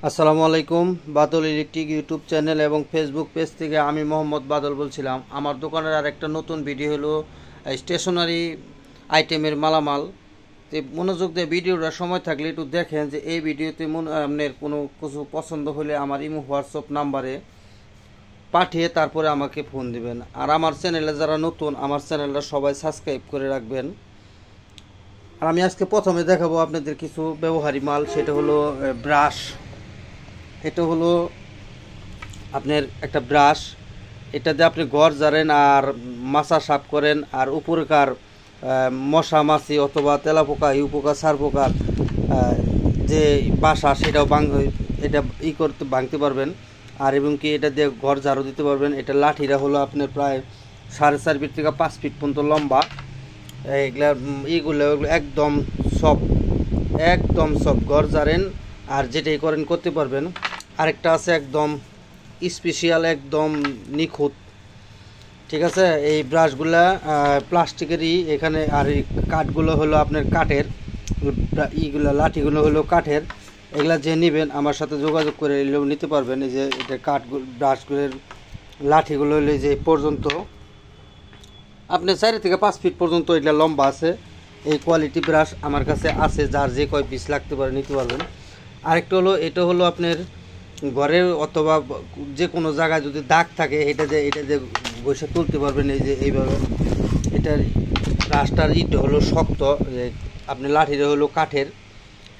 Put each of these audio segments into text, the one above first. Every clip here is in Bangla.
আসসালামু আলাইকুম। বাদল ইলেকট্রিক ইউটিউব চ্যানেল এবং ফেসবুক পেজ থেকে আমি মোহাম্মদ বাদল বলছিলাম। আমার দোকানের আর একটা নতুন ভিডিও হলো স্টেশনারি আইটেমের মালামাল। তো মনোযোগ দিয়ে ভিডিওটা সময় থাকলে একটু দেখেন যে এই ভিডিওতে আপনার কোনো কিছু পছন্দ হলে আমার ইমো হোয়াটসঅ্যাপ নাম্বারে পাঠিয়ে তারপরে আমাকে ফোন দিবেন। আর আমার চ্যানেলে যারা নতুন, আমার চ্যানেলটা সবাই সাবস্ক্রাইব করে রাখবেন। আর আমি আজকে প্রথমে দেখাবো আপনাদের কিছু ব্যবহারিক মাল, সেটা হলো ব্রাশ। এটা হলো আপনার একটা ব্রাশ, এটা দিয়ে আপনি ঘর ঝাড়েন আর মাছা সাফ করেন, আর উপরকার মশা মাছি অথবা তেলাপোকা ইউপোকা সারপোকার যে বাসা সেটাও এটা করতে ভাঙতে পারবেন। আর এবং কি এটা দিয়ে ঘর ঝাড়ু দিতে পারবেন। এটা লাঠিটা হলো আপনার প্রায় 4.5 ফিট থেকে 5 ফিট পর্যন্ত লম্বা। এইগুলো একদম সব ঘর ঝাড়েন আর যেটাই করেন করতে পারবেন। আরেকটা আছে একদম স্পেশাল, একদম নিখুঁত, ঠিক আছে। এই ব্রাশগুলা প্লাস্টিকেরই এখানে, আর এই কাঠগুলো হলো আপনার কাঠের, এইগুলো লাঠিগুলো হলো কাঠের। এগুলা যে নেবেন আমার সাথে যোগাযোগ করে এলেও নিতে পারবেন। এই যে এটা কাঠগুলো, ব্রাশগুলোর লাঠিগুলো হলো যে পর্যন্ত আপনার 4 থেকে 5 ফিট পর্যন্ত এটা লম্বা আছে। এই কোয়ালিটি ব্রাশ আমার কাছে আছে, যার যে কয় পিস লাগতে পারে নিতে পারবেন। আরেকটা হলো, এটা হলো আপনার ঘরে অথবা যে কোনো জায়গায় যদি দাগ থাকে এটা যে বসে তুলতে পারবেন। এই যে এইভাবে এটার ব্রাশটার ইটা হলো শক্ত, আপনি লাঠিটা হলো কাঠের।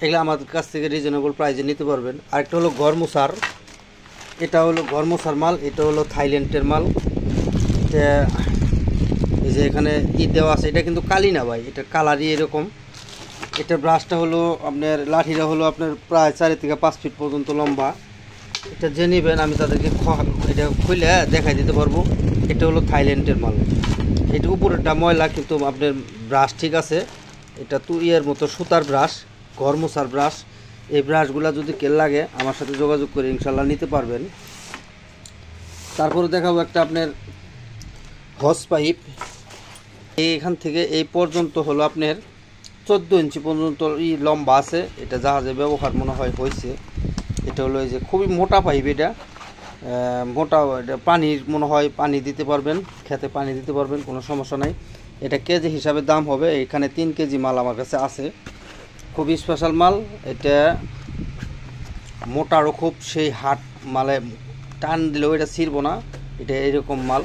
এগুলো আমাদের কাছ থেকে রিজনেবল প্রাইসে নিতে পারবেন। আরেকটা হলো ঘর মোছার, এটা হলো ঘর মোছার মাল, এটা হলো থাইল্যান্ডের মাল। এটা এই যে এখানে দেওয়া আছে, এটা কিন্তু কালি না ভাই, এটা কালারই এরকম। এটা ব্রাশটা হলো আপনার, লাঠিটা হলো আপনার প্রায় 4 থেকে 5 ফিট পর্যন্ত লম্বা। এটা যে নেবেন আমি তাদেরকে এটা খুলে দেখাই দিতে পারবো। এটা হলো থাইল্যান্ডের মাল। এটা উপরেরটা ময়লা, কিন্তু আপনার ব্রাশ ঠিক আছে। এটা ইয়ের মতো সুতার ব্রাশ, ঘর মোছার ব্রাশ। এই ব্রাশগুলো যদি কেল লাগে আমার সাথে যোগাযোগ করে ইনশাল্লাহ নিতে পারবেন। তারপরে দেখাবো একটা আপনার হস পাইপ। এইখান থেকে এই পর্যন্ত হলো আপনার 14 ইঞ্চি পর্যন্ত লম্বা আছে। এটা জাহাজে ব্যবহার মনে হয় হয়েছে। এটা হলো এই যে খুবই মোটা পাইপ, এটা মোটা, এটা পানির মনে হয় পানি দিতে পারবেন, খেতে পানি দিতে পারবেন, কোনো সমস্যা নাই। এটা কেজি হিসাবে দাম হবে। এখানে 3 কেজি মাল আমার কাছে আছে, খুবই স্পেশাল মাল। এটা মোটারও খুব, সেই হাট মালে টান দিলেও এটা ছিঁড়ব না, এটা এরকম মাল।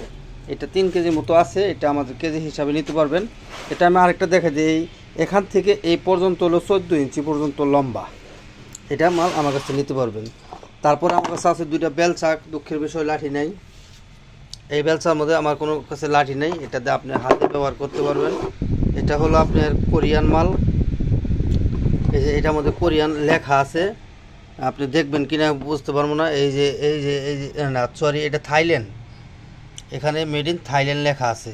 এটা 3 কেজি মতো আছে, এটা আমাদের কেজি হিসাবে নিতে পারবেন। এটা আমি আরেকটা দেখে দিই, এখান থেকে এই পর্যন্ত হলো 14 ইঞ্চি পর্যন্ত লম্বা। এটা মাল আমার কাছে নিতে পারবেন। তারপরে আমার কাছে আছে 2টা বেলচা। দুঃখের বিষয় লাঠি নাই, এই বেলচার মধ্যে আমার কোনো কাছে লাঠি নেই। এটা দিয়ে আপনি হাতে ব্যবহার করতে পারবেন। এটা হলো আপনার কোরিয়ান মাল। এই যে এটার মধ্যে কোরিয়ান লেখা আছে, আপনি দেখবেন কিনা বুঝতে পারবো না। এই যে না সরি, এটা থাইল্যান্ড, এখানে মেড ইন থাইল্যান্ড লেখা আছে।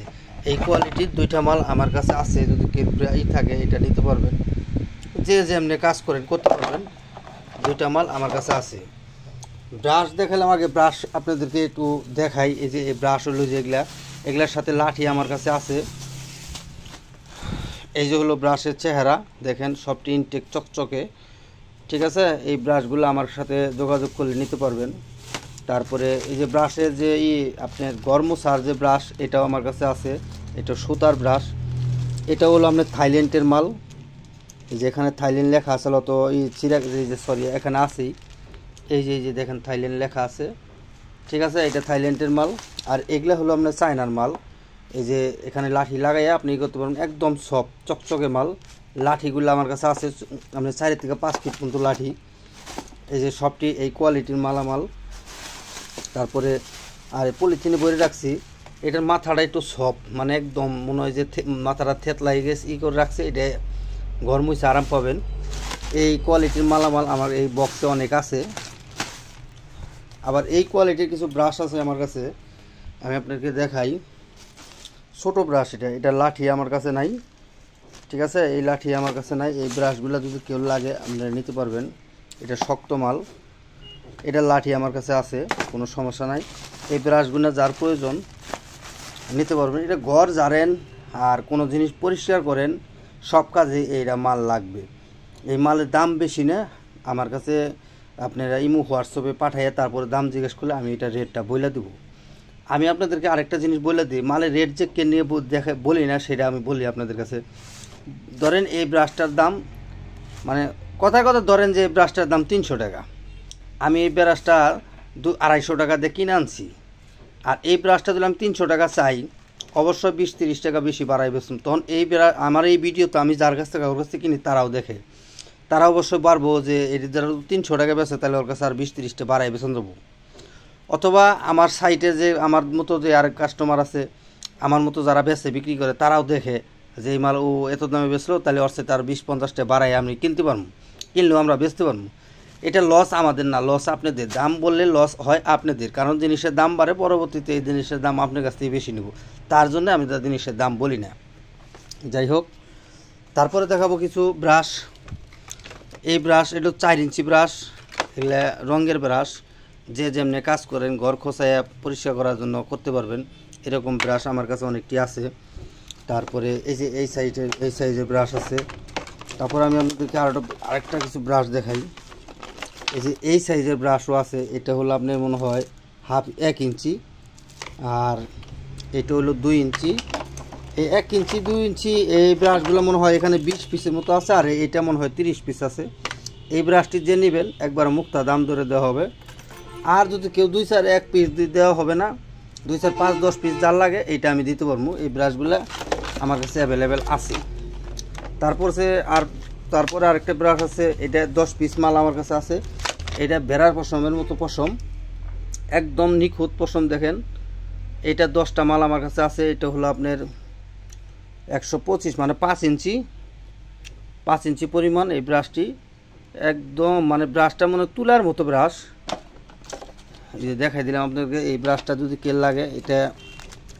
এই কোয়ালিটির 2টা মাল আমার কাছে আছে, যদি কেউ থাকে এটা নিতে পারবেন। যে এমনি কাজ করেন করতে পারবেন। 2টা মাল আমার কাছে আছে। ব্রাশ দেখালাম, আগে ব্রাশ আপনাদেরকে একটু দেখাই। এই যে এই ব্রাশ হলো যে এগুলার সাথে লাঠি আমার কাছে আছে। এই যে হলো ব্রাশের চেহারা, দেখেন সবটি ইনটেক চকচকে, ঠিক আছে। এই ব্রাশগুলো আমার সাথে যোগাযোগ করলে নিতে পারবেন। তারপরে এই যে ব্রাশের যে আপনার ঘর মোছার যে ব্রাশ, এটাও আমার কাছে আছে। এটা সুতার ব্রাশ। এটা হলো আপনার থাইল্যান্ডের মাল। এই যে এখানে থাইল্যান্ড লেখা আছে, তো সরি এখানে আছেই। এই যে দেখেন থাইল্যান্ড লেখা আছে, ঠিক আছে। এটা থাইল্যান্ডের মাল। আর এগুলা হলো আপনার চায়নার মাল। এই যে এখানে লাঠি লাগাইয়া আপনি করতে পারবেন, একদম সব চকচকে মাল। লাঠিগুলো আমার কাছে আছে আপনার 4 থেকে 5 ফিট পর্যন্ত লাঠি। এই যে সবটি এই কোয়ালিটির মালামাল। তারপরে আর পলিথিনে ভরে রাখছি। এটার মাথাটা একটু সফট, মানে একদম মনে হয় যে মাথাটা থেতলাই গেছে করে রাখছে। এটা ঘর মুছে আরাম পাবেন। এই কোয়ালিটির মালামাল আমার এই বক্সে অনেক আছে। আবার এই কোয়ালিটির কিছু ব্রাশ আছে আমার কাছে, আমি আপনাকে দেখাই। ছোট ব্রাশ, এটা লাঠি আমার কাছে নাই, ঠিক আছে। এই লাঠি আমার কাছে নাই। এই ব্রাশগুলো যদি কেউ লাগে আপনারা নিতে পারবেন। এটা শক্ত মাল। এটা লাঠি আমার কাছে আছে, কোনো সমস্যা নাই। এই ব্রাশগুলো যার প্রয়োজন নিতে পারবেন। এটা ঘর ঝাড়েন আর কোনো জিনিস পরিষ্কার করেন, সব কাজে এইটা মাল লাগবে। এই মালের দাম বেশি না, আমার কাছে আপনারা ইমো হোয়াটসঅ্যাপে পাঠাইয়া তারপরে দাম জিজ্ঞেস করলে আমি এটা রেটটা বলে দেবো। আমি আপনাদেরকে আরেকটা জিনিস বলে দিই, মালের রেট যে কে নিয়ে দেখে বলি না, সেটা আমি বলি আপনাদের কাছে। ধরেন এই ব্রাশটার দাম, মানে কথায় কথা ধরেন যে এই ব্রাশটার দাম 300 টাকা, আমি এই ব্রাশটা 250 টাকা দিয়ে কিনে আনছি। আর এই ব্রাশটা যদি আমি 300 টাকা চাই, অবশ্যই 20-30 টাকা বেশি বাড়াই বেচুন। তখন আমার এই ভিডিওতে আমি যার কাছ থেকে ওর কাছ থেকে কিনি তারাও দেখে, তারা অবশ্যই পারবো যে এটি যারা 300 টাকা বেচে তাহলে ওর কাছে আর 20-30 টাকা বাড়াই বেচন দেবো। অথবা আমার সাইটে যে আমার মতো যে আর কাস্টমার আছে, আমার মতো যারা বেচে বিক্রি করে, তারাও দেখে যে এই মাল ও এত দামে বেচলো, তাহলে ওর সাথে তার 20-50 টাকা বাড়াই আমি কিনতে পারবো, কিনলেও আমরা বেচতে পারবো। এটা লস আমাদের না, লস আপনাদের। দাম বললে লস হয় আপনাদের, কারণ জিনিসের দাম বাড়ে, পরবর্তীতে এই জিনিসের দাম আপনার কাছ থেকে বেশি নেব, তার জন্য আমি তার জিনিসের দাম বলি না। যাই হোক, তারপরে দেখাবো কিছু ব্রাশ। এই ব্রাশ এটা 4 ইঞ্চি ব্রাশ, এগুলা রঙের ব্রাশ, যে যেমনি কাজ করেন ঘর খোঁচায় পরিষ্কার করার জন্য করতে পারবেন, এরকম ব্রাশ আমার কাছে অনেকটি আছে। তারপরে এই যে এই সাইজের ব্রাশ আছে। তারপর আমি আপনাদেরকে আরেকটা কিছু ব্রাশ দেখাই। এই যে এই সাইজের ব্রাশও আছে, এটা হলো আপনার মনে হয় 1 ইঞ্চি, আর এটা হলো 2 ইঞ্চি। এই 1 ইঞ্চি 2 ইঞ্চি এই ব্রাশগুলো মনে হয় এখানে 20 পিসের মতো আছে, আর এটা মনে হয় 30 পিস আছে। এই ব্রাশটি যে নেবেন একবার মুক্তা দাম ধরে দেওয়া হবে। আর যদি কেউ 2-4 পিস দেওয়া হবে না, 2-4-5-10 পিস যার লাগে এইটা আমি দিতে পারবো। এই ব্রাশগুলো আমার কাছে অ্যাভেলেবেল আছে। তারপরে আরেকটা ব্রাশ আছে, এটা 10 পিস মাল আমার কাছে আছে। এটা বেড়ার পশমের মতো পশম, একদম নিখুঁত পশম। দেখেন, এটা 10টা মাল আমার কাছে আছে। এটা হলো আপনার 125 মানে 5 ইঞ্চি পরিমাণ এই ব্রাশটি। একদম মানে ব্রাশটা মনে তুলার মতো ব্রাশ। এই যে দেখাই দিলাম আপনাদেরকে। এই ব্রাশটা যদি কেল লাগে এটা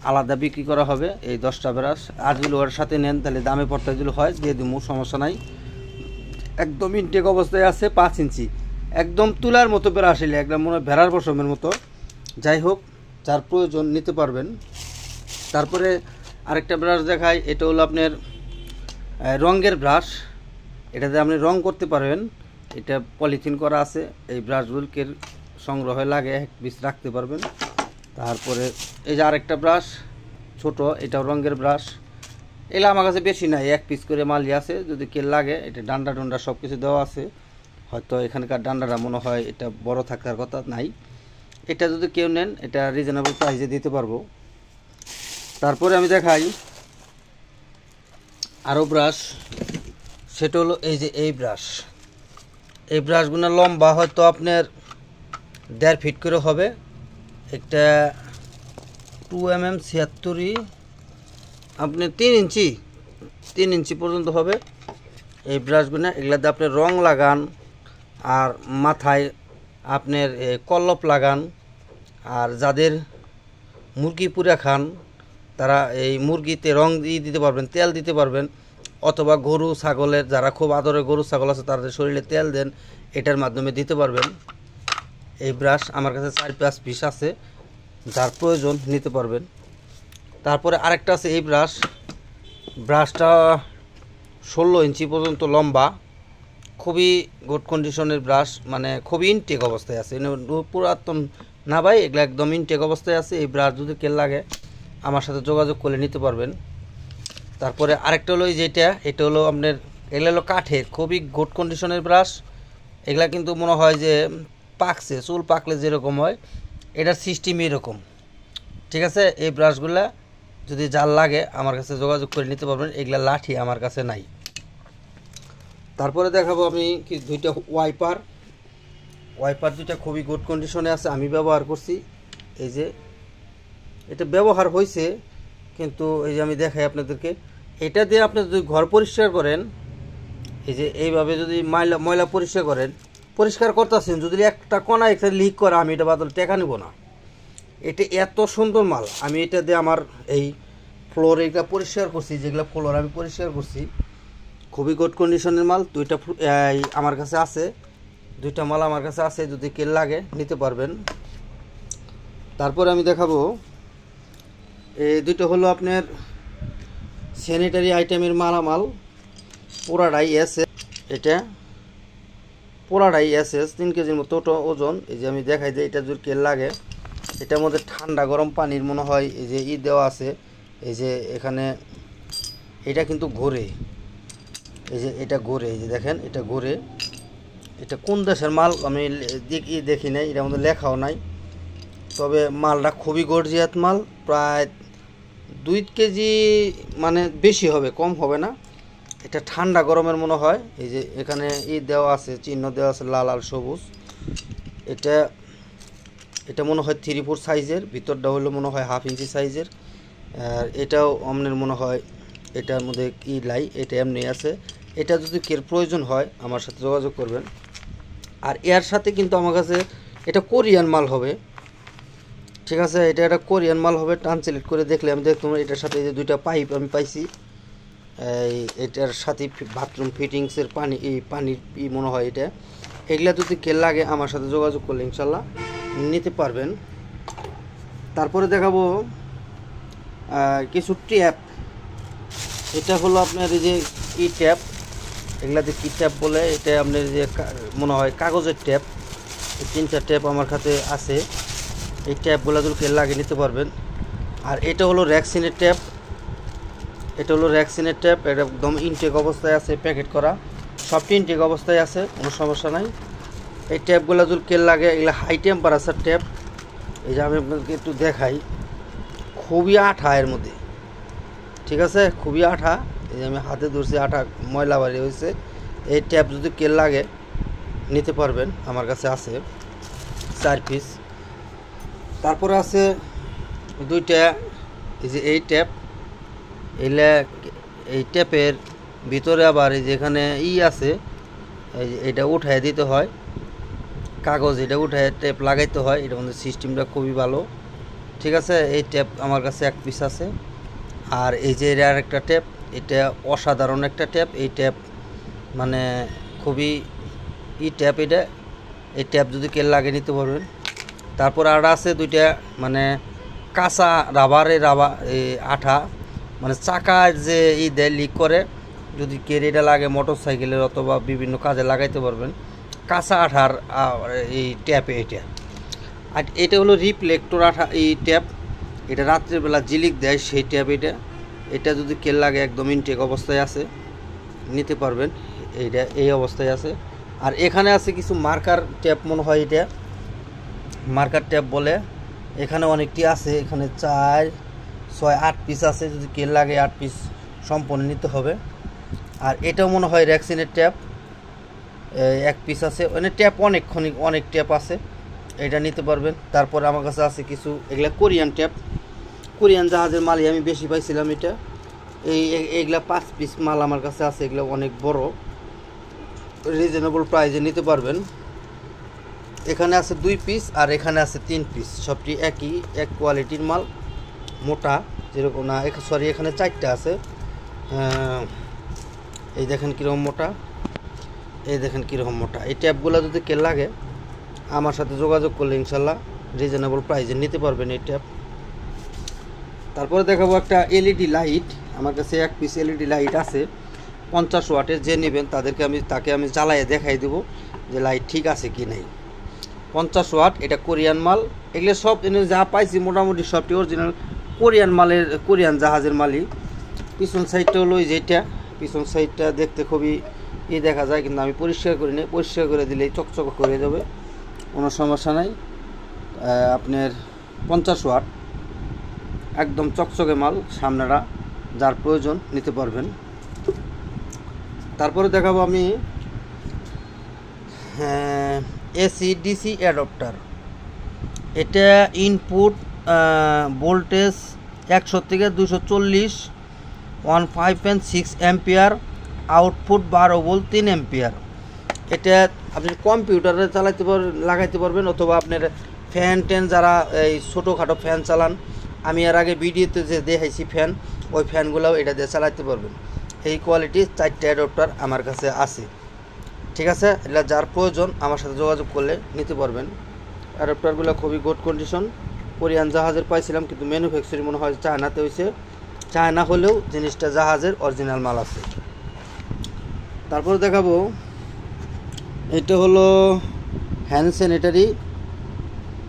আলাদা বিক্রি করা হবে, এই 10টা ব্রাশ। আর যদি ওর সাথে নেন তাহলে দামে পড়তে যদি হয় দিয়ে দিব, সমস্যা নাই। একদম ইনটেক অবস্থায় আছে, 5 ইঞ্চি, একদম তুলার মতো ব্রাশ, এলে একদম মনে হয় ভেড়ার পশমের মতো। যাই হোক, যার প্রয়োজন নিতে পারবেন। তারপরে আরেকটা ব্রাশ দেখাই, এটা হলো আপনার রঙের ব্রাশ। এটাতে আপনি রং করতে পারবেন, এটা পলিথিন করা আছে। এই ব্রাশগুলোকে সংগ্রহে লাগে 1 পিস রাখতে পারবেন। তারপরে এই যে আরেকটা ব্রাশ ছোট, এটাও রঙের ব্রাশ। এগুলো আমার কাছে বেশি নাই, 1 পিস করে মালই আছে। যদি কে লাগে, এটা ডান্ডা টুন্ডা সব কিছু দেওয়া আছে। হয়তো এখানকার ডান্ডাটা মনে হয় এটা বড় থাকার কথা নাই। এটা যদি কেউ নেন, এটা রিজনেবল প্রাইসে দিতে পারবো। তারপরে আমি দেখাই আরও ব্রাশ, সেটা হলো এই যে এই ব্রাশ। এই ব্রাশগুলো লম্বা হয়তো আপনার 1.5 ফিট করে হবে। একটা 2mm 76 আপনি 3 ইঞ্চি পর্যন্ত হবে এই ব্রাশগুলো। এগুলাতে আপনি রং লাগান, আর মাথায় আপনার কল্লপ লাগান। আর যাদের মুরগি পুরা খান, তারা এই মুরগিতে রং দিতে পারবেন, তেল দিতে পারবেন। অথবা গরু ছাগলের, যারা খুব আদরের গরু ছাগল আছে, তাদের শরীরে তেল দেন, এটার মাধ্যমে দিতে পারবেন। এই ব্রাশ আমার কাছে 4-5 পিস আছে, যার প্রয়োজন নিতে পারবেন। তারপরে আরেকটা আছে এই ব্রাশটা 16 ইঞ্চি পর্যন্ত লম্বা, খুবই গুড কন্ডিশনের ব্রাশ, মানে খুবই ইনটেক অবস্থায় আছে। পুরাতন না ভাই, এগুলো একদম ইনটেক অবস্থায় আছে। এই ব্রাশ যদি কেল লাগে আমার সাথে যোগাযোগ করে নিতে পারবেন। তারপরে আরেকটা হলো যেটা, এটা হলো আপনার, এগুলো হলো কাঠের, খুবই গুড কন্ডিশনের ব্রাশ। এগুলা কিন্তু মনে হয় যে পাকছে, চুল পাকলে যেরকম হয়, এটার সিস্টেম এরকম। ঠিক আছে, এই ব্রাশগুলা যদি যার লাগে আমার কাছে যোগাযোগ করে নিতে পারবেন। এগুলা লাঠি আমার কাছে নাই। তারপরে দেখাবো আমি কি 2টা ওয়াইপার 2টা খুবই গুড কন্ডিশনে আছে, আমি ব্যবহার করছি। এই যে এটা ব্যবহার হয়েছে, কিন্তু এই যে আমি দেখাই আপনাদেরকে, এটা দিয়ে আপনি যদি ঘর পরিষ্কার করেন, এই যে এইভাবে যদি ময়লা পরিষ্কার করেন, পরিষ্কার করতেছেন, যদি একটা কোনা একটা লিক করে, আমি এটা বাদল টেকা নেব না। এটা এত সুন্দর মাল, আমি এটা দিয়ে আমার এই ফ্লোর এটা পরিষ্কার করছি, যেগুলো ফ্লোর আমি পরিষ্কার করছি, খুবই গুড কন্ডিশনের মাল। 2টা আমার কাছে আছে, 2টা মাল আমার কাছে আছে, যদি কেল লাগে নিতে পারবেন। তারপরে আমি দেখাবো এই 2টা হলো আপনার স্যানিটারি আইটেমের মালামাল, পুরাটাই আছে। এটা পোড়াটাই এসএস 3 কেজির মতো ওজন। এই যে আমি দেখাই যে এটা যদি কেল লাগে, এটার মধ্যে ঠান্ডা গরম পানির মনে হয় এই যে দেওয়া আছে। এই যে এখানে এটা কিন্তু ঘোরে, এই যে এটা ঘোরে, এই যে দেখেন এটা ঘোরে। এটা কোন দেশের মাল আমি দেখি নাই, এটার মধ্যে লেখাও নাই। তবে মালটা খুবই গর্জিয়াত মাল, প্রায় 2 কেজি মানে বেশি হবে, কম হবে না। এটা ঠান্ডা গরমের মনে হয়। এই যে এখানে দেওয়া আছে, চিহ্ন দেওয়া আছে লাল আর সবুজ। এটা মনে হয় 3-4 সাইজের, ভিতরটা হলো মনে হয় 1/2 ইঞ্চি সাইজের। আর এটাও অমনের মনে হয়, এটার মধ্যে লাই, এটা এমনি আছে। এটা যদি কের প্রয়োজন হয় আমার সাথে যোগাযোগ করবেন। আর এর সাথে কিন্তু আমার কাছে এটা কোরিয়ান মাল হবে, ঠিক আছে। এটা একটা কোরিয়ান মাল হবে। ট্রান্সলেট করে দেখলে আমি দেখতাম এটার সাথে যে 2টা পাইপ আমি পাইছি। এটার সাথে বাথরুম ফিটিংসের পানির মনে হয় এটা। এগুলা যদি কেল লাগে আমার সাথে যোগাযোগ করলে ইনশাল্লাহ নিতে পারবেন। তারপরে দেখাবো কিছু ট্যাপ। এটা হলো আপনার এই যে ট্যাপ, এগুলাতে কি ট্যাপ বলে, এটা আপনার যে মনে হয় কাগজের ট্যাপ। 3টা ট্যাপ আমার কাছে আছে। এই ট্যাপগুলো যদি কেল লাগে নিতে পারবেন। আর এটা হলো র্যাক্সিনের ট্যাপ, এটা হলো র্যাক্সিনের ট্যাপ। এটা একদম ইনটেক অবস্থায় আছে, প্যাকেট করা, সবটি ইনটেক অবস্থায় আছে, কোনো সমস্যা নাই। এই ট্যাপগুলো যদি কেল লাগে, এগুলো হাই টেম্পারেচার ট্যাপ। এই যে আমি আপনাকে একটু দেখাই, খুবই আঠা এর মধ্যে, ঠিক আছে, খুবই আঠা। এই যে আমি হাতে ধরছি, আঠা ময়লা বাড়ি হয়েছে। এই ট্যাপ যদি কেল লাগে নিতে পারবেন, আমার কাছে আছে 4 পিস। তারপরে আছে 2টা এই যে এই ট্যাপ। এই ট্যাপের ভিতরে আবার এই যে এখানে আছে, এই যে এটা উঠায় দিতে হয়, কাগজ এটা উঠায় ট্যাপ লাগাইতে হয়। এটা মধ্যে সিস্টেমটা খুবই ভালো, ঠিক আছে। এই ট্যাপ আমার কাছে 1 পিস আছে। আর এই যে এর আরেকটা ট্যাপ, এটা অসাধারণ একটা ট্যাপ। এই ট্যাপ মানে খুবই ট্যাপ এটা। এই ট্যাপ যদি কেল লাগে নিতে পারবেন। তারপর আর আছে 2টা মানে কাঁচা রাবারের আঠা, মানে চাকার যে দেয় লিক করে, যদি কেরিটা লাগে মোটর সাইকেলের অথবা বিভিন্ন কাজে লাগাইতে পারবেন। কাঁচা আঠার এই ট্যাপে এটা। আর এটা হলো রিফ্লেক্টর আঠা এই ট্যাপ, এটা রাত্রেবেলা জিলিক দেয় সেই ট্যাপ এটা। এটা যদি কেল লাগে একদম ইনটেক অবস্থায় আছে, নিতে পারবেন। এইটা এই অবস্থায় আছে। আর এখানে আছে কিছু মার্কার ট্যাপ, মনে হয় এটা মার্কার ট্যাপ বলে। এখানে অনেকটি আছে, এখানে 4, 6, 8 পিস আছে। যদি কেল লাগে 8 পিস সম্পূর্ণ নিতে হবে। আর এটাও মনে হয় র্যাক্সিনের ট্যাপ, 1 পিস আছে। মানে ট্যাপ অনেক ট্যাপ আছে, এটা নিতে পারবেন। তারপর আমার কাছে আছে কিছু, এগুলা কোরিয়ান ট্যাপ, কোরিয়ান জাহাজের মালই আমি বেশি পাইছিলাম। এটা এইগুলা 5 পিস মাল আমার কাছে আছে। এগুলো অনেক বড়, রিজনেবল প্রাইসে নিতে পারবেন। এখানে আছে 2 পিস আর এখানে আছে 3 পিস, সবটি এক কোয়ালিটির মাল, মোটা যেরকম না। সরি, এখানে 4টা আছে। এই দেখেন কীরকম মোটা, এই দেখেন কীরকম মোটা। এই ট্যাপগুলো যদি কেল লাগে আমার সাথে যোগাযোগ করলে ইনশাল্লাহ রিজনেবল প্রাইসে নিতে পারবেন এই ট্যাপ। তারপরে দেখাবো একটা এলইডি লাইট। আমার কাছে 1 পিস এলইডি লাইট আছে 50 ওয়াটের। যে নেবেন তাকে আমি জ্বালাইয়ে দেখাই দেবো যে লাইট ঠিক আছে কি নাই। 50 ওয়াট, এটা কোরিয়ান মাল। এগুলো সব যা পাইছি মোটামুটি সবটি অরিজিনাল কোরিয়ান মালের, কোরিয়ান জাহাজের মালই। পিছন সাইডটা হলো যেটা, পিছন সাইডটা দেখতে খুবই দেখা যায়, কিন্তু আমি পরিষ্কার করি না। পরিষ্কার করে দিলেই চকচক করে যাবে, কোনো সমস্যা নাই। আপনার 50 ওয়াট, একদম চকচকে মাল, সামনেরা যার প্রয়োজন নিতে পারবেন। তারপরে দেখাবো আমি এসি ডিসি অ্যাডাপ্টার। এটা ইনপুট ভোল্টেজ 100 থেকে 240, 1.5 অ্যাম্পিয়ার, আউটপুট 12 ভোল্ট 3 অ্যাম্পিয়ার। এটা আপনি কম্পিউটারে লাগাইতে পারবেন, অথবা আপনার ফ্যান ট্যান যারা এই ছোটোখাটো ফ্যান চালান, আমি এর আগে ভিডিওতে যে দেখাইছি ফ্যান, ওই ফ্যানগুলোও এটা দিয়ে চালাতে পারবেন। এই কোয়ালিটির 4টা অ্যাডাপ্টার আমার কাছে আছে, ঠিক আছে। এটা যার প্রয়োজন আমার সাথে যোগাযোগ করলে নিতে পারবেন। অ্যাডাপ্টারগুলো খুবই গুড কন্ডিশন, কোরিয়ান জাহাজের পাইছিলাম, কিন্তু ম্যানুফ্যাকচারিং মনে হয় চায়নাতে হয়েছে। চায়না হলেও জিনিসটা জাহাজের অরিজিনাল মাল আছে। তারপর দেখাবো এটা হলো hand sanitary,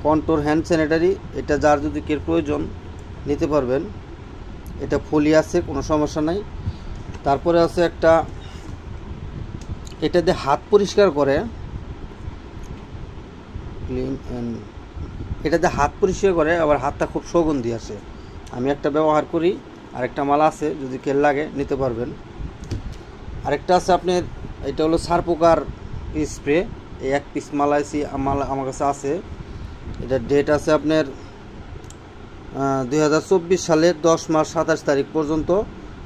control hand sanitary. এটা যার যদি কের প্রয়োজন নিতে পারবেন। এটা ফুলি আছে, কোনো সমস্যা নাই। তারপরে আছে একটা, এটা দিয়ে হাত পরিষ্কার করে, এটা দিয়ে হাত পরিষ্কার করে, আবার হাতটা খুব সুগন্ধি আসে। আমি একটা ব্যবহার করি, আরেকটা মাল আছে, যদি কেল লাগে নিতে পারবেন। আরেকটা আছে আপনার, এটা হলো সারপোকার স্প্রে। এই এক পিস মাল আমার কাছে আছে। এটা ডেট আছে আপনার 2024 সালের 10 মাস 27 তারিখ পর্যন্ত,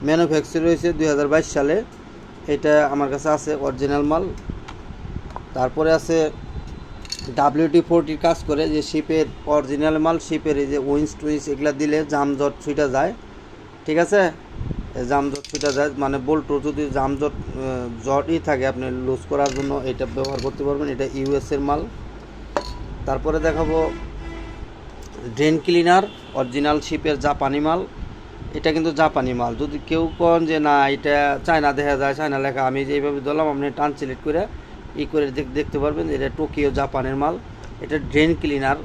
ম্যানুফ্যাকচার হয়েছে 2022 সালে। এটা আমার কাছে আছে অরিজিনাল মাল। তারপরে আছে WD-40 কাজ করে, যে শিপের অরিজিনাল মাল। শিপের এই যে উইন্স টুইন্স এগুলা দিলে জামজট ছুটা যায়, ঠিক আছে? জামজট ছুটা যায়, মানে বল্টু যদি জামজট জটই থাকে আপনি লুজ করার জন্য এটা ব্যবহার করতে পারবেন। এটা US এর মাল। তারপরে দেখাবো ড্রেন ক্লিনার, অরিজিনাল শিপের জাপানি মাল। এটা কিন্তু জাপানি মাল। যদি কেউ কন যে না এটা চায়না দেখা যায়, চায়না লেখা, আমি যেভাবে দিলাম আপনি ট্রান্সলেট করে করে দেখতে পারবেন। এটা টোকিও জাপানের মাল। এটা ড্রেন ক্লিনার।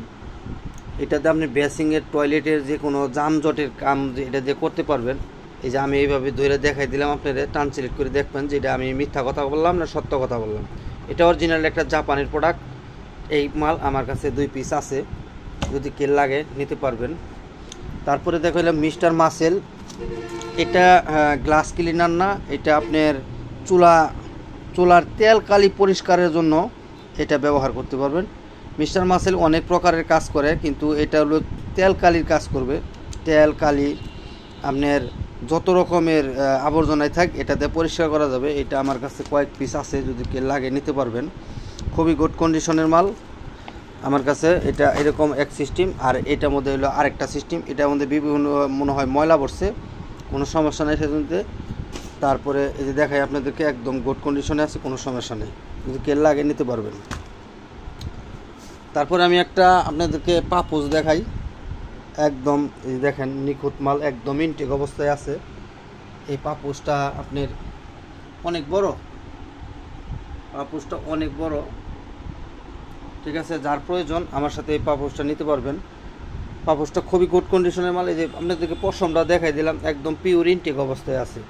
এটাতে আপনি বেসিংয়ের, টয়লেটের যে কোনো জামজটের কাম এটা দিয়ে করতে পারবেন। এই যে আমি এইভাবে ধরে দেখাই দিলাম, আপনারা ট্রান্সলেট করে দেখবেন যে এটা আমি মিথ্যা কথা বললাম না সত্য কথা বললাম। এটা অরিজিনাল একটা জাপানের প্রোডাক্ট। এই মাল আমার কাছে 2 পিস আছে, যদি কেল লাগে নিতে পারবেন। তারপরে দেখাইলাম মিস্টার মাসেল। এটা গ্লাস ক্লিনার না, এটা আপনার চুলার তেল কালি পরিষ্কারের জন্য এটা ব্যবহার করতে পারবেন। মিস্টার মাসেল অনেক প্রকারের কাজ করে, কিন্তু এটা হলো তেল কালির কাজ করবে। তেল কালি আপনার যত রকমের আবর্জনায় থাক এটাতে পরিষ্কার করা যাবে। এটা আমার কাছে কয়েক পিস আছে, যদি কেউ লাগে নিতে পারবেন। খুবই গুড কন্ডিশনের মাল আমার কাছে। এটা এরকম এক সিস্টেম, আর এটার মধ্যে হলো আরেকটা সিস্টেম। এটার মধ্যে বিভিন্ন মনে হয় ময়লা পড়ছে, কোনো সমস্যা নেই সেজন্য। তারপরে এই যে দেখাই আপনাদেরকে, একদম গুড কন্ডিশনে আছে, কোনো সমস্যা নেই, যদি কেল লাগে নিতে পারবেন। তারপরে আমি একটা আপনাদেরকে পাপোশ দেখাই, একদম এই দেখেন নিখুঁত মাল, একদম ইনটেক অবস্থায় আছে। এই পাপোশটা আপনার অনেক বড়, পাপোশটা অনেক বড়, ঠিক আছে? যার প্রয়োজন আমার সাথে এই পাপোশটা নিতে পারবেন। পাপোশটা খুবই গুড কন্ডিশনের মাল। এই যে আপনাদেরকে পশমটা দেখাই দিলাম, একদম পিওর ইনটেক অবস্থায় আছে।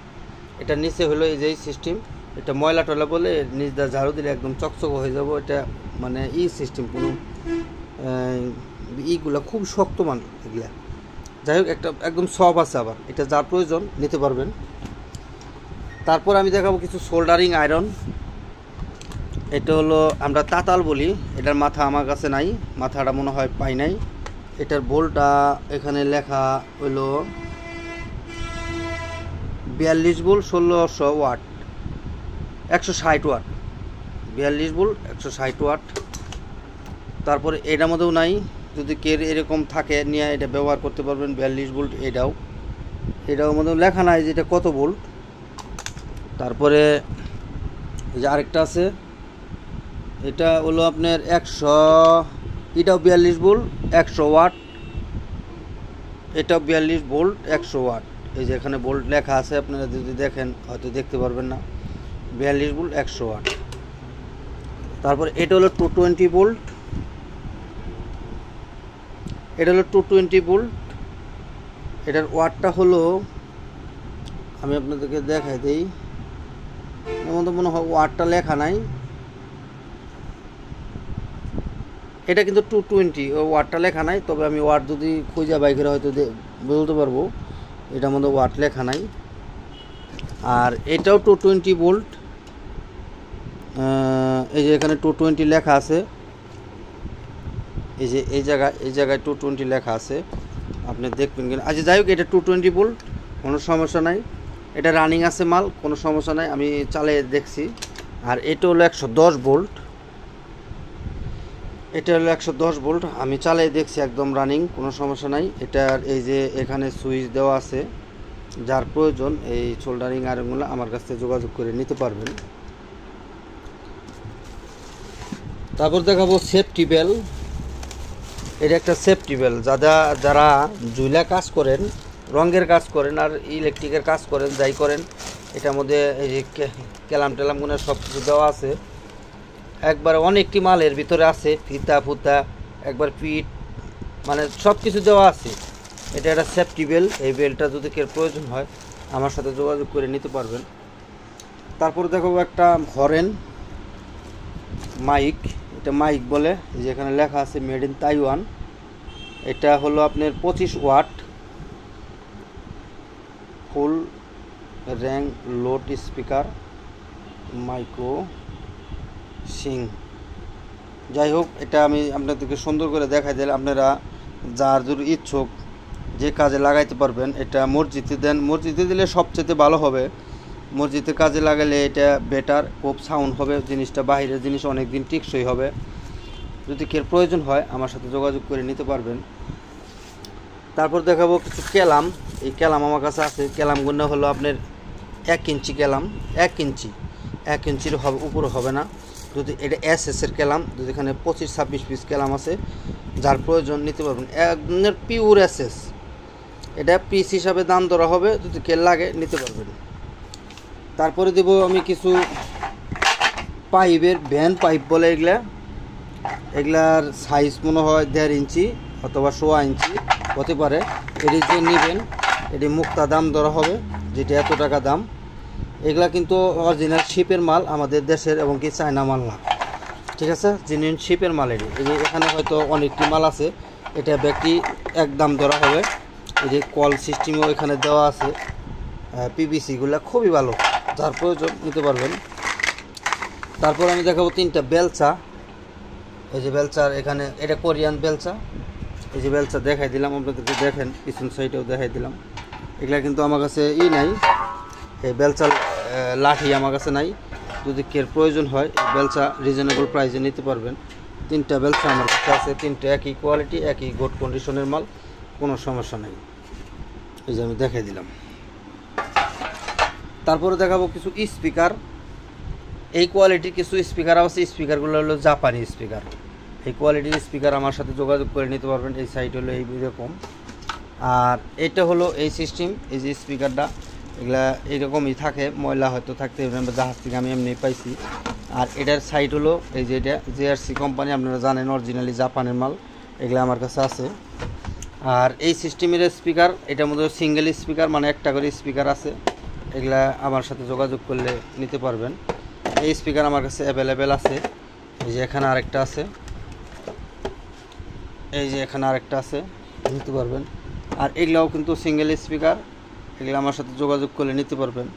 এটা নিচে হলো এই যে সিস্টেম, এটা ময়লা টয়লা বলে নিচ দা ঝাড়ু দিলে একদম চকচক হয়ে যাব। এটা মানে সিস্টেম, কোনো ইগুলা খুব শক্ত মান এগুলা। যাই হোক, একটা একদম সফট আছে। আবার এটা যার প্রয়োজন নিতে পারবেন। তারপর আমি দেখাবো কিছু সোল্ডারিং আয়রন। এটা হলো আমরা তাতাল বলি, এটার মাথা আমার কাছে নাই, মাথাটা মনে হয় পাই নাই। এটার বোল্টটা এখানে লেখা হলো 42 volt 1600 watt, 160 watt, 42 volt 160 watt. তারপরে এটার মধ্যেও নাই, যদি কে এরকম থাকে নিয়ে এটা ব্যবহার করতে পারবেন। 42 ভোল্ট এটাও মধ্যেও লেখা নাই যে এটা কত ভোল্ট। তারপরে এই যে আরেকটা আছে, এটা হলো আপনার 100, এটাও 42 ভোল্ট 100 ওয়াট, এটাও 42 ভোল্ট 100 ওয়াট। এই যে এখানে ভোল্ট লেখা আছে, আপনারা যদি দেখেন হয়তো দেখতে পারবেন না। 42 ভোল্ট 100 ওয়াট। তারপর এটা হলো 220 ভোল্ট, এটা হলো 220 ভোল্ট। এটার ওয়াটটা হলো, আমি আপনাদেরকে দেখাই দিই, এর মধ্যে মনে হয় ওয়াটটা লেখা নাই। এটা কিন্তু 220, ওয়াটটা লেখা নাই, তবে আমি ওয়াট যদি খুঁজে বাইকের হয়তো বলতে পারবো। এটার মধ্যে ওয়াট লেখা নাই। আর এটাও 220 ভোল্ট, এই যে এখানে 220 লেখা আছে, এই যে এই জায়গায় 220 লেখা আছে, আপনি দেখবেন কিনা। আচ্ছা যাই হোক, এটা 220 ভোল্ট, কোনো সমস্যা নাই। এটা রানিং আছে মাল, কোনো সমস্যা নাই, আমি চালিয়ে দেখছি। আর এটা হলো 110 ভোল্ট, এটা হলো 110 ভোল্ট, আমি চালিয়ে দেখছি, একদম রানিং, কোনো সমস্যা নাই। এটার এই যে এখানে সুইচ দেওয়া আছে, যার প্রয়োজন এই সোল্ডারিং আয়রনগুলো আমার কাছ থেকে যোগাযোগ করে নিতে পারবেন। তারপর দেখাবো সেফটি বেল। এটা একটা সেফটি বেল, যারা জুইলা কাজ করেন, রঙের কাজ করেন, আর ইলেকট্রিকের কাজ করেন, যাই করেন, এটার মধ্যে এই যে ক্যালাম টেলামগুলো সব কিছু দেওয়া আছে। একবার অনেকটি মালের ভিতরে আছে, ফিতা ফুতা একবার পিট মানে সব কিছু দেওয়া আছে। এটা একটা সেফটি বেল, এই বেলটা যদি কেউ প্রয়োজন হয় আমার সাথে যোগাযোগ করে নিতে পারবেন। তারপর দেখো একটা হরেন মাইক, এটা মাইক বলে, যেখানে লেখা আছে মেড ইন তাইওয়ান। এটা হলো আপনার 25 watt full range load speaker micro সিং। যাই হোক, এটা আমি আপনাদেরকে সুন্দর করে দেখাই দিলে আপনারা যার যদি ইচ্ছুক যে কাজে লাগাইতে পারবেন। এটা মসজিদে দেন, মসজিদে দিলে সবচেয়ে ভালো হবে। মসজিদের কাজে লাগালে এটা বেটার, খুব সাউন্ড হবে জিনিসটা, বাইরের জিনিস অনেক দিন টিকসই হবে। যদি কেউ প্রয়োজন হয় আমার সাথে যোগাযোগ করে নিতে পারবেন। তারপর দেখাবো কিছু ক্যালাম। এই ক্যালাম আমার কাছে আছে। ক্যালামগুলো হলো আপনার 1 ইঞ্চি ক্যালাম, 1 ইঞ্চির উপরে হবে না। যদি এটা এসএসের ক্যালাম, যদি এখানে 25-26 পিস ক্যালাম আছে, যার প্রয়োজন নিতে পারবেন। একদম পিওর এসএস, এটা পিস হিসাবে দাম ধরা হবে, যদি কে লাগে নিতে পারবেন। তারপরে দেব আমি কিছু পাইপের, ভ্যান পাইপ বলে এগুলার সাইজ মনে হয় 1.5 ইঞ্চি অথবা 1.25 ইঞ্চি হতে পারে। এটি যে নেবেন এটি মুক্তা দাম ধরা হবে, যেটা এত টাকা দাম। এগুলা কিন্তু অরিজিনাল শিপের মাল, আমাদের দেশের এবং কি চায়না মাল না, ঠিক আছে, জেনুইন শিপের মাল। এটি এখানে হয়তো অনেকটি মাল আছে, এটা ব্যক্তি এক দাম ধরা হবে। এই যে কল সিস্টেমও এখানে দেওয়া আছে, পিভিসিগুলো খুবই ভালো, যার প্রয়োজন নিতে পারবেন। তারপর আমি দেখাবো 3টা বেলচা। এই যে বেলচার, এখানে এটা কোরিয়ান বেলচা। এই যে বেলচা দেখাই দিলাম আপনাদেরকে, দেখেন পিছন সাইডেও দেখাই দিলাম। এগুলা কিন্তু আমার কাছে নাই, এই বেলচার লাঠি আমার কাছে নাই। যদি কের প্রয়োজন হয় এই বেলচা রিজনেবল প্রাইসে নিতে পারবেন। 3টা বেলচা আমার কাছে আছে, 3টা একই কোয়ালিটি, একই গুড কন্ডিশনের মাল, কোনো সমস্যা নেই। এই যে আমি দেখাই দিলাম। তারপরে দেখাবো কিছু স্পিকার। এই কোয়ালিটির কিছু স্পিকার আছে, স্পিকারগুলো হলো জাপানি স্পিকার। এই কোয়ালিটির স্পিকার আমার সাথে যোগাযোগ করে নিতে পারবেন। এই সাইড হলো এইরকম, আর এটা হলো এই সিস্টেম। এই যে স্পিকারটা এগুলা এইরকমই থাকে, ময়লা হয়তো থাকতে জাহাজ থেকে আমি এমনি পাইছি। আর এটার সাইড হলো এই যে এটা জেআরসি কোম্পানি, আপনারা জানেন অরিজিনালি জাপানের মাল, এগুলো আমার কাছে আছে। আর এই সিস্টেমের স্পিকার, এটার মধ্যে সিঙ্গেল স্পিকার মানে একটা করে স্পিকার আছে, এগুলা আমার সাথে যোগাযোগ করলে নিতে পারবেন। এই স্পিকার আমার কাছে অ্যাভেলেবেল আছে। এই যে এখানে আরেকটা আছে, এই যে এখানে আরেকটা আছে, নিতে পারবেন। আর এগুলাও কিন্তু সিঙ্গেল স্পিকার, এগুলো আমার সাথে যোগাযোগ করলে নিতে পারবেন।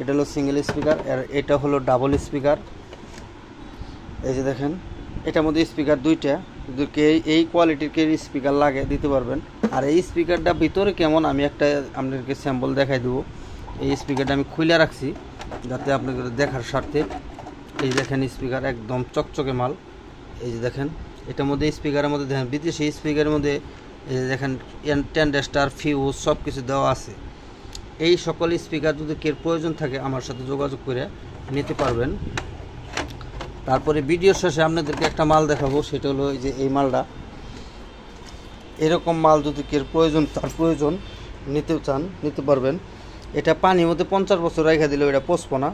এটা হলো সিঙ্গেল স্পিকার, আর এটা হলো ডাবল স্পিকার। এই যে দেখেন, এটার মধ্যে স্পিকার 2টা, যদি এই কোয়ালিটির কে স্পিকার লাগে দিতে পারবেন। আর এই স্পিকারটা ভিতরে কেমন আমি একটা আপনাদেরকে স্যাম্পল দেখাই দেবো। এই স্পিকারটা আমি খুলে রাখছি যাতে আপনাদের দেখার স্বার্থে। এই দেখেন স্পিকার একদম চকচকে মাল। এই যে দেখেন, এটার মধ্যে স্পিকারের মধ্যে দেখেন বিদেশি স্পিকারের মধ্যে এই যে দেখেন ট্রানজিস্টর, ফিউজ সব কিছু দেওয়া আছে। এই সকল স্পিকার যদি কের প্রয়োজন থাকে আমার সাথে যোগাযোগ করে নিতে পারবেন। তারপরে ভিডিওর শেষে আপনাদেরকে একটা মাল দেখাবো, সেটা হলো এই যে এই মালটা। এরকম মাল যদি কের প্রয়োজন, তার প্রয়োজন নিতে চান নিতে পারবেন। এটা পানির মধ্যে 50 বছর রেখে দিলেও এটা পচবো না,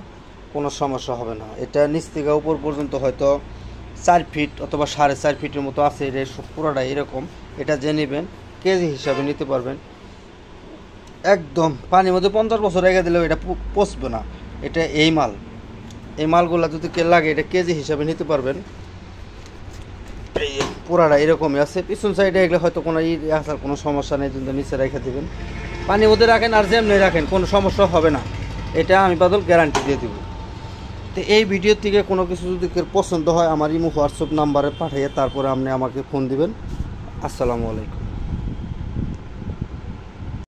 কোনো সমস্যা হবে না। এটা নিচ থেকে উপর পর্যন্ত হয়তো 4 ফিট অথবা 4.5 ফিটের মতো আছে। এটা পুরোটা এরকম। এটা যে নেবেন কেজি হিসাবে নিতে পারবেন। একদম পানির মধ্যে 50 বছর রেখে দিলেও এটা পচবে না। এটা এই মাল, এই মালগুলো যদি কে লাগে এটা কেজি হিসাবে নিতে পারবেন। এই পুরাটা এরকমই আছে। পিছন সাইডে এগুলো হয়তো কোনো আসার কোনো সমস্যা নেই, কিন্তু নিচে রেখে দেবেন। পানির মধ্যে রাখেন আর যেমনি রাখেন কোনো সমস্যা হবে না, এটা আমি বাদল গ্যারান্টি দিয়ে দেবো। তো এই ভিডিও থেকে কোনো কিছু যদি পছন্দ হয় আমার ইমো হোয়াটসঅ্যাপ নাম্বারে পাঠিয়ে তারপরে আপনি আমাকে ফোন দিবেন। আসসালামু আলাইকুম।